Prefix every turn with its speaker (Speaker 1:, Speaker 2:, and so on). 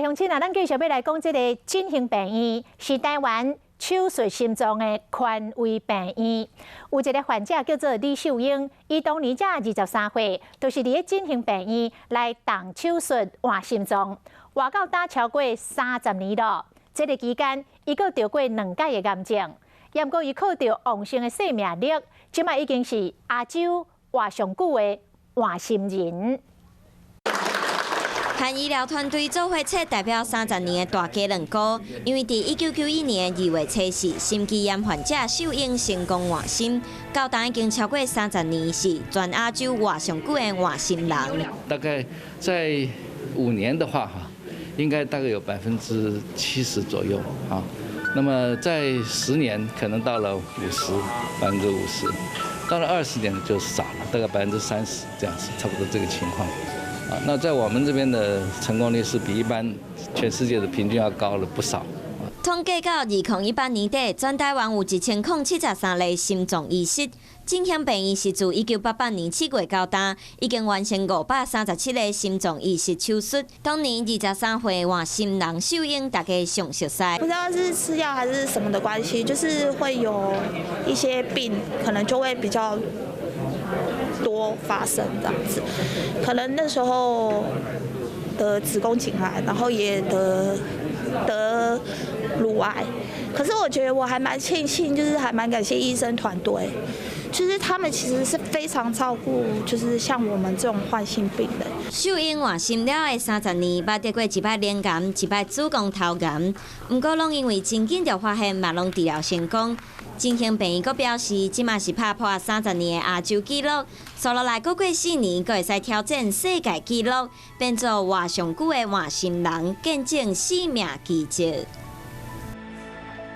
Speaker 1: 乡亲啊，咱继续要来讲这个振兴病院是台湾手术心脏的权威病院。有一个患者叫做李秀英，伊当年才23岁，就是伫个振兴病院来动手术换心脏，活到打超过30年了。这个期间，伊阁得过2届的癌症，也毋过伊靠着旺盛的生命力，即卖已经是亚洲活上久的换心人。
Speaker 2: 和医疗团队做伙测代表30年的大家两个，因为伫1991年2月测试，心肌炎患者秀英成功换心，到当已经超过30年，是全亚洲活上久的换心人。
Speaker 3: 大概在5年的话，应该大概有70%左右啊。那么在10年，可能到了50%，到了20年就少了，大概30%这样子，差不多这个情况。 那在我们这边的成功率是比一般全世界的平均要高了不少。
Speaker 2: 统计到2018年底，全台湾有1073例心脏移植。振兴病院是自1988年7月到今，已经完成537例心脏移植手术。当年23岁换心人秀英，大家上熟悉。
Speaker 4: 不知道是吃药还是什么的关系，就是会有一些病，可能就会比较 多发生这样子，可能那时候得子宫颈癌，然后也得乳癌。可是我觉得我还蛮庆幸，就是还蛮感谢医生团队，就是他们其实是非常照顾，就是像我们这种患心病人。
Speaker 2: 秀英换心了的30年，捌得过1摆脸癌、1摆子宫头癌，不过拢因为真紧就发现，嘛拢治疗成功。 振兴病院阁表示，即嘛是打破30年的亚洲纪录，接落来过4年，阁会使挑战世界纪录，变做活上久的换心人，见证生命奇迹。